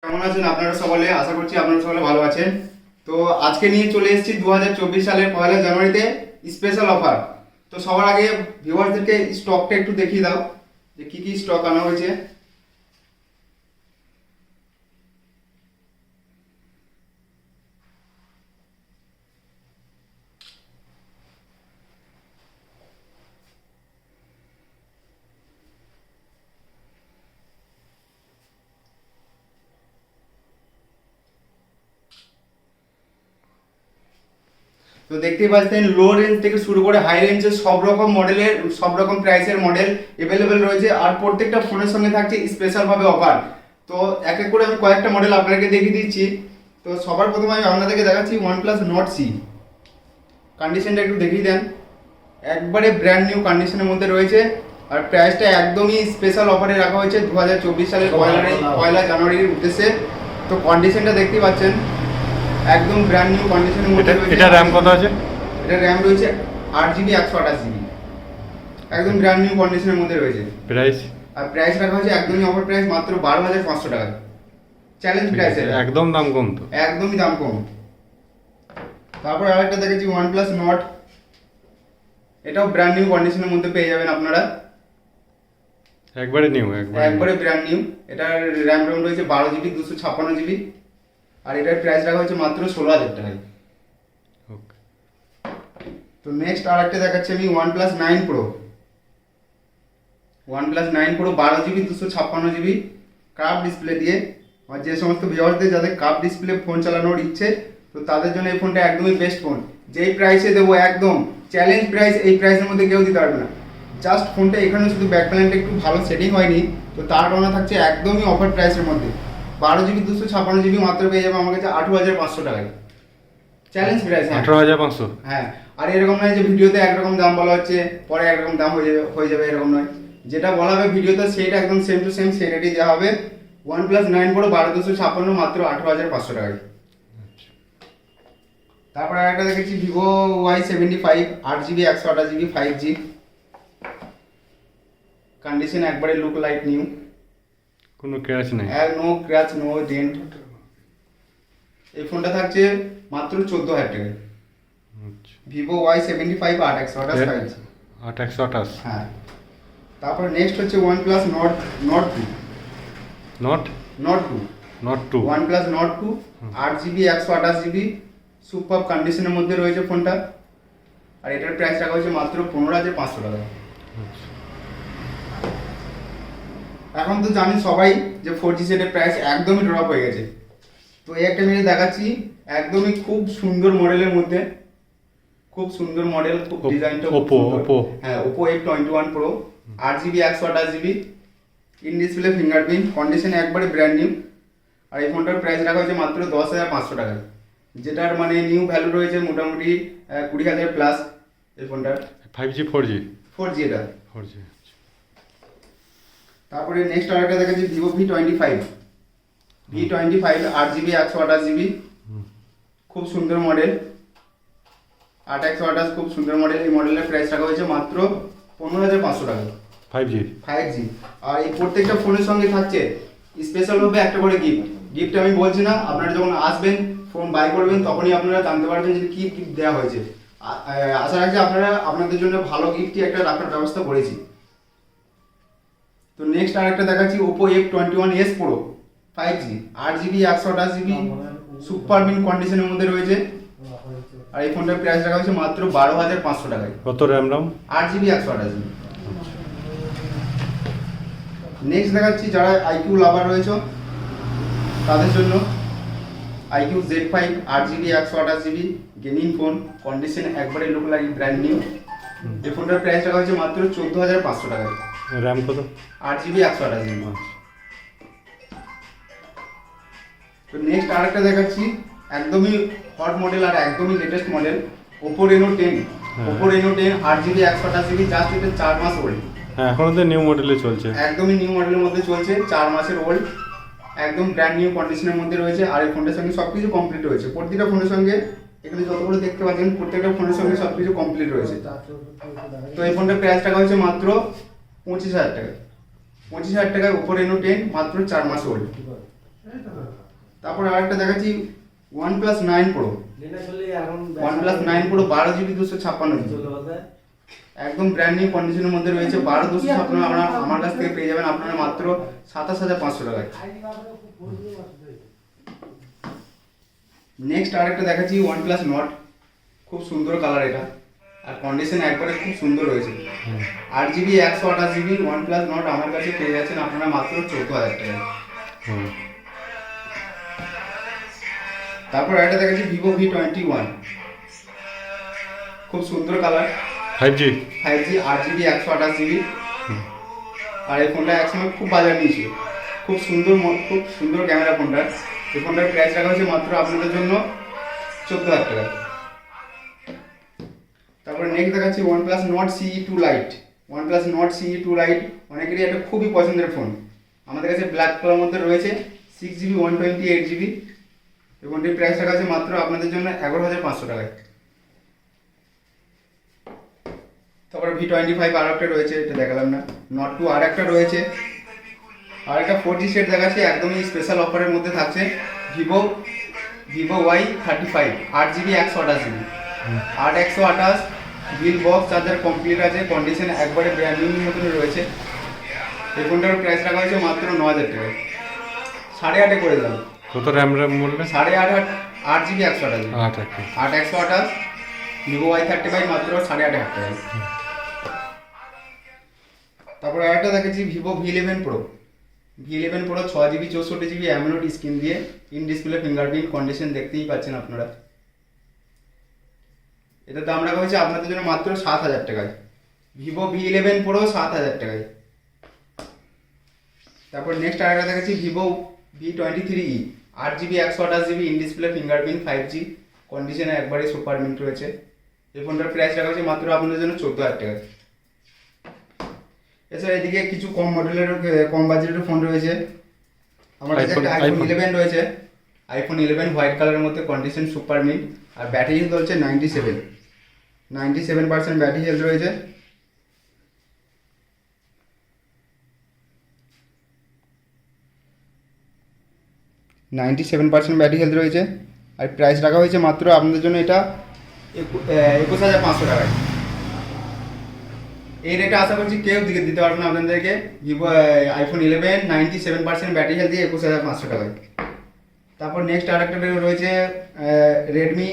কেমন আছেন আপনারা সকলে? আশা করছি আপনারা সকলে ভালো আছেন। তো আজকে নিয়ে চলে এসেছি 2024 সালের 1 জানুয়ারিতে স্পেশাল অফার। তো সবার আগে ভিউয়ারদেরকে স্টকটা একটু দেখিয়ে দাও যে কি কি স্টক আনা হয়েছে। তো দেখতেই পাচ্ছেন লো রেঞ্জ থেকে শুরু করে হাই রেঞ্জের সব রকম মডেলের সব রকম প্রাইসের মডেল অ্যাভেলেবেল রয়েছে। আর প্রত্যেকটা ফোনের সঙ্গে থাকছে স্পেশাল ভাবে অফার। তো এক এক করে আমি কয়েকটা মডেল আপনাদেরকে দেখিয়ে দিচ্ছি। তো সবার প্রথমে আমি আপনাদেরকে দেখাচ্ছি OnePlus Nord C। কন্ডিশনটা একটু দেখিয়ে দেন। একবারে ব্র্যান্ড নিউ কন্ডিশনের মধ্যে রয়েছে। আর প্রাইসটা একদমই স্পেশাল অফারে রাখা হয়েছে 2024 সালের 1 জানুয়ারির উদ্দেশ্যে। তো কন্ডিশনটা দেখতেই পাচ্ছেন একদম ব্র্যান্ড নিউ কন্ডিশনের মধ্যে রয়েছে। এটা RAM কত আছে? এটা RAM রয়েছে 8GB 128GB। একদম ব্র্যান্ড নিউ কন্ডিশনের মধ্যে রয়েছে। প্রাইস? আর প্রাইস রাখা হয়েছে একদমই অফার প্রাইস মাত্র 12,500 টাকা। চ্যালেঞ্জ প্রাইস এটা। একদম দাম কম তো। একদমই দাম কম। তারপর আরেকটা দেখেছি OnePlus Nord। এটাও ব্র্যান্ড নিউ কন্ডিশনের মধ্যে পেয়ে যাবেন আপনারা। একবারে নিউ একবারে ব্র্যান্ড নিউ। এটার RAM ROM রয়েছে 12GB 256GB। আর এটার প্রাইস রাখা হয়েছে মাত্র 16,000 টাকায়। ওকে। তো নেক্সট আরেকটা দেখাচ্ছি আমি OnePlus 9 Pro। OnePlus 9 Pro 12GB 256GB curve display দিয়ে। আর যে সমস্ত ভিউয়ারদের যাদের কার্ভ ডিসপ্লে ফোন চালানোর ইচ্ছে, তো তাদের জন্য এই ফোনটা একদমই বেস্ট ফোন। যেই প্রাইসে দেবো একদম চ্যালেঞ্জ প্রাইস, এই প্রাইসের মধ্যে কেউ দিতে পারবে না। জাস্ট ফোনটা এখানে শুধু ব্যাক প্যানেলটা একটু ভালো সেটিং হয়নি, তো তার কারণে থাকছে একদমই অফার প্রাইসের মধ্যে। 12GB 256GB মাত্র পেয়ে যাবে আমার কাছে 18,500 টাকায়। Challenge price. 18,500? হ্যাঁ। আর এরকম নয় যে ভিডিওতে একরকম দাম বলা হচ্ছে পরে একরকম দাম হয়ে যাবে এরকম নয়। যেটা বলা হবে ভিডিওতে সেইটা একদম সেম টু সেম সেই রেটই দেওয়া হবে। OnePlus 9 Pro 12,256 মাত্র 18,500 টাকায়। তারপরে আরেকটা দেখেছি Vivo Y75 8GB 128GB 5G। Condition একবারে লুক লাইক নিউ। কোনো ক্র্যাশ নেই? No scratch no dent. এই ফোনটা থাকছে মাত্র 14,000 টাকায়। Vivo Y75 8/128 5G। 8/128? হ্যাঁ। তারপরে নেক্সট হচ্ছে OnePlus Nord 2। Nord 2? OnePlus Nord 2 8GB 128GB super কন্ডিশনের মধ্যে রয়েছে ফোনটা। আর এটার প্রাইস রাখা হয়েছে মাত্র 15,500 টাকা। এখন তো জানি সবাই যে 4G সেটের প্রাইস একদমই ড্রপ হয়ে গেছে। তো এই একটা মিনিট দেখাচ্ছি একদমই খুব সুন্দর মডেলের মধ্যে। খুব সুন্দর মডেল, খুব ডিজাইনটা Oppo। হ্যাঁ, Oppo F21 Pro 8GB 128GB in display fingerprint condition একবারে ব্র্যান্ড নিউ। আর এই ফোনটার প্রাইস রাখা হয়েছে মাত্র 10,500 টাকায়, যেটার মানে নিউ ভ্যালু রয়েছে মোটামুটি 20,000 প্লাস এই ফোনটার। 5G 4G? 4G এটা। 4G। তারপরে নেক্সট আরেকটা দেখাচ্ছি Vivo V25 8GB 128GB খুব সুন্দর মডেল। 8/128 খুব সুন্দর মডেল। এই মডেলের প্রাইস রাখা হয়েছে মাত্র 15,500 টাকা। 5G? আর এই প্রত্যেকটা ফোনের সঙ্গে থাকছে স্পেশাল ভাবে একটা করে গিফট আমি বলছি না, আপনারা যখন আসবেন ফোন বাই করবেন তখনই আপনারা জানতে পারবেন যে কি গিফট দেওয়া হয়েছে। আশা রাখছি আপনারা আপনাদের জন্য ভালো গিফটই একটা রাখার ব্যবস্থা করেছি। তো নেক্সট আরেকটা দেখাচ্ছি Oppo F21s Pro 5G 8GB 128GB super mint কন্ডিশনের মধ্যে রয়েছে। আর এই ফোনটার প্রাইস রাখা হয়েছে মাত্র 12,500 টাকায়। কত RAM ROM? 8GB 128GB। Next দেখাচ্ছি যারা IQ লাভার রয়েছে তাদের জন্য IQ Z5 8GB 128GB gaming phone condition একবারে লুক লাইক ব্র্যান্ড নিউ। এই ফোনটার প্রাইস রাখা হয়েছে মাত্র 14,500 টাকায়। RAM কত? 8GB 128GB। তো নেক্সট আরেকটা দেখাচ্ছি একদমই হট মডেল আর একদমই latest model Oppo Reno 10। Oppo Reno 10 8GB 128GB just এটা 4 মাস ওল্ড। হ্যাঁ, এখনো তো নিউ মডেলে চলছে। একদমই নিউ মডেলের মধ্যে চলছে, 4 মাসের ওল্ড, একদম ব্র্যান্ড নিউ কন্ডিশনের মধ্যে রয়েছে। আর এই ফোনটার সঙ্গে সবকিছু কমপ্লিট রয়েছে। প্রত্যেকটা ফোনের সঙ্গে এখানে যতগুলো দেখতে পাচ্ছেন প্রত্যেকটা ফোনের সঙ্গে সবকিছু কমপ্লিট রয়েছে। তো এই ফোনটার প্রাইস টাকা হচ্ছে মাত্র 25,000 টাকা। 25,000 টাকায় Oppo Reno 10 মাত্র 4 মাস ওল্ড। তারপরে আরেকটা দেখাচ্ছি OnePlus 9 Pro। OnePlus 9 Pro 12GB 256GB, একদম ব্র্যান্ড নিউ কন্ডিশনের মধ্যে রয়েছে। 12/256 আপনারা আমার কাছ থেকে পেয়ে যাবেন আপনারা মাত্র 27,500 টাকায়। নেক্সট আরেকটা দেখাচ্ছি OnePlus Nord, খুব সুন্দর কালার এটা, আর কন্ডিশন একবারে খুব সুন্দর রয়েছে। 8GB 128GB OnePlus Nord আমার কাছে পেয়ে যাচ্ছেন আপনারা মাত্র 14,000 টাকায়। তারপর একটা দেখাচ্ছি Vivo V21, খুব সুন্দর কালার, 5G 8GB 128GB। আর এই ফোনটা একসময় খুব বাজার নিয়েছিল, খুব সুন্দর ক্যামেরা ফোনটা। এই ফোনটার প্রাইস রাখা হয়েছে মাত্র আপনাদের জন্য 14,000 টাকায়। তারপরে নেক্সট দেখাচ্ছি OnePlus Nord CE2 Lite। OnePlus Nord CE2 Lite অনেকেরই একটা খুবই পছন্দের ফোন। আমাদের কাছে ব্ল্যাক কালার মধ্যে রয়েছে, 6GB 128GB। এই ফোনটির প্রাইস রাখা আছে মাত্র আপনাদের জন্য 11,500 টাকায়। তারপরে V25 আর একটা রয়েছে, এটা দেখালাম না। Nord 2 আর একটা রয়েছে, আর একটা 4G সেট দেখাচ্ছি, একদমই স্পেশাল অফারের মধ্যে থাকছে। Vivo Y35 8GB 128GB, 128 bill box charger complete আছে, কন্ডিশন একবারে ব্র্যান্ড নিউ মতন রয়েছে। এই ফোনটার প্রাইস রাখা হয়েছে মাত্র 9,000 টাকায়। 8.5 করে দিলাম। কত র্যাম বললেন? 8.5 8GB 128GB, 8 Vivo Y35 মাত্র 8.5 টাকায়। তারপরে আরেকটা দেখেছি Vivo V11 Pro। V11 Pro 6GB 64GB AMOLED screen দিয়ে, ইন ডিসপ্লে ফিঙ্গারপ্রিন্ট, কন্ডিশন দেখতেই পাচ্ছেন আপনারা। এটা দাম রাখা হয়েছে আপনাদের জন্য মাত্র 7,000 টাকায়। Vivo V11 Pro 7,000 টাকায়। তারপর নেক্সট আরেকটা দেখাচ্ছি Vivo V23e 8GB 128GB in display fingerprint 5G, কন্ডিশনে একবারে সুপার মিন্ট রয়েছে। এই ফোনটার প্রাইস রাখা হয়েছে মাত্র আপনাদের জন্য 14,000 টাকায়। এছাড়া এদিকে কিছু কম মডেলের কম বাজেটের ফোন রয়েছে। আমার কাছে একটা iPhone 11 রয়েছে, iPhone 11 হোয়াইট কালারের মধ্যে, কন্ডিশন সুপার মিন্ট, আর ব্যাটারি হেলথ হচ্ছে 97% ব্যাটারি হেলথ রয়েছে। ব্যাটারি হেলথ রয়েছে। আর প্রাইস রাখা হয়েছে মাত্র আপনাদের জন্য এটা 21,500 টাকায়। এই রেটে আশা করছি কেউ দিতে পারবে না আপনাদেরকে। ভিভো iPhone 11 97% ব্যাটারি হেলথ দিয়ে 21,500 টাকায়। তারপর নেক্সট আরেকটা রয়েছে Redmi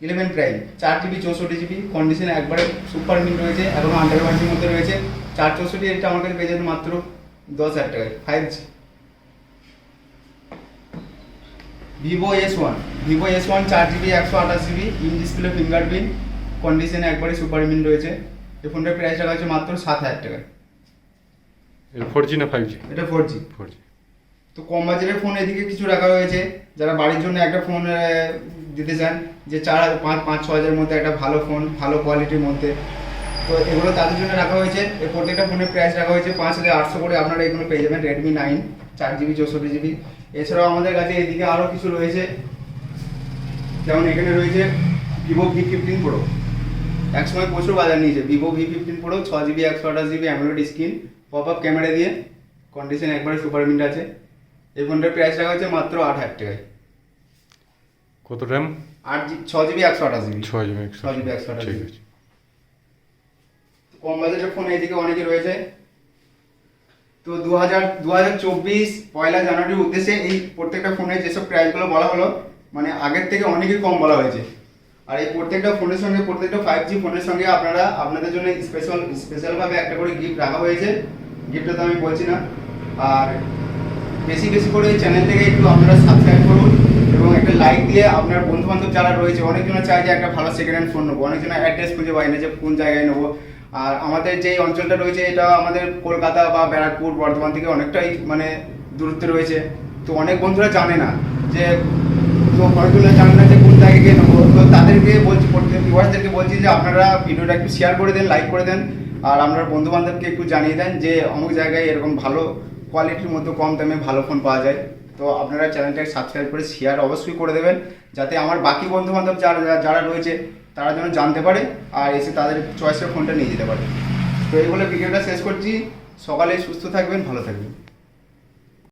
11 Prime 4GB 64GB, condition একবারে সুপার মিন্ট রয়েছে, এখনো আন্ডার ওয়ারেন্টির মধ্যে রয়েছে। 464 এটা আমার কাছে পেয়ে যাবেন মাত্র 10,000 টাকায়, 5G। Vivo S1 4GB 128GB in display fingerprint, কন্ডিশনে একবারে সুপার মিন্ট রয়েছে। এই ফোনটার প্রাইস রাখা হচ্ছে মাত্র 7,000 টাকায়। এটা 4G না 5G? এটা 4G। তো কম বাজেটের ফোন এদিকে কিছু রাখা হয়েছে, যারা বাড়ির জন্য একটা ফোন দিতে চান, যে 4,500-6,000 মধ্যে একটা ভালো ফোন, ভালো কোয়ালিটির মধ্যে, তো এগুলো তাদের জন্য রাখা হয়েছে। এই প্রত্যেকটা ফোনের প্রাইস রাখা হয়েছে 5,800 করে। আপনারা এগুলো পেয়ে যাবেন Redmi 9 4GB 64GB। এছাড়াও আমাদের কাছে এদিকে আরও কিছু রয়েছে, যেমন এখানে রয়েছে Vivo V15 Pro, একসময় প্রচুর বাজার নিয়েছে। Vivo V15 Pro 6GB 128GB AMOLED screen, pop up camera দিয়ে, কন্ডিশন একবারে সুপার মিন্ট আছে। এই ফোনটার প্রাইস রাখা হচ্ছে মাত্র 8,000 টাকায়। কত RAM? 6GB 128GB। 6GB 128GB। ঠিক আছে। কম বাজেটের ফোন এদিকে অনেকে রয়েছে। তো 2024 পয়লা জানুয়ারির উদ্দেশ্যে এই প্রত্যেকটা ফোনের যেসব প্রাইসগুলো বলা হলো, মানে আগের থেকে অনেকই কম বলা হয়েছে। আর এই প্রত্যেকটা ফোনের সঙ্গে, প্রত্যেকটা 5G ফোনের সঙ্গে আপনাদের জন্য স্পেশালভাবে একটা করে গিফট রাখা হয়েছে। গিফটটা তো আমি বলছি না। আর বেশি করে এই চ্যানেলটাকে একটু আপনারা সাবস্ক্রাইব করুন এবং একটা লাইক দিয়ে আপনার বন্ধুবান্ধব যারা রয়েছে, অনেকজনে চায় যে একটা ভালো সেকেন্ড হ্যান্ড ফোন নেবো, অনেকজনের অ্যাড্রেস খুঁজে পায় না যে কোন জায়গায় নেবো। আর আমাদের যে অঞ্চলটা রয়েছে এটা আমাদের কলকাতা বা ব্যারাকপুর, বর্ধমান থেকে অনেকটাই মানে দূরত্বে রয়েছে। তো অনেক বন্ধুরা জানে না যে, তো অনেকজনে জানে না যে কোন জায়গায় গিয়ে নেবো। তো তাদেরকে বলছি, ভিউয়ার্সদেরকে বলছি যে আপনারা ভিডিওটা একটু শেয়ার করে দেন, লাইক করে দেন, আর আপনার বন্ধুবান্ধবকে একটু জানিয়ে দেন যে অমুক জায়গায় এরকম ভালো কোয়ালিটির মধ্যে কম দামে ভালো ফোন পাওয়া যায়। তো আপনারা চ্যানেলটাকে সাবস্ক্রাইব করে শেয়ার অবশ্যই করে দেবেন, যাতে আমার বাকি বন্ধুবান্ধব যারা রয়েছে তারা যেন জানতে পারে আর এসে তাদের চয়েসের ফোনটা নিয়ে যেতে পারে। তো এই বলে ভিডিওটা শেষ করছি। সকালে সুস্থ থাকবেন, ভালো থাকবেন।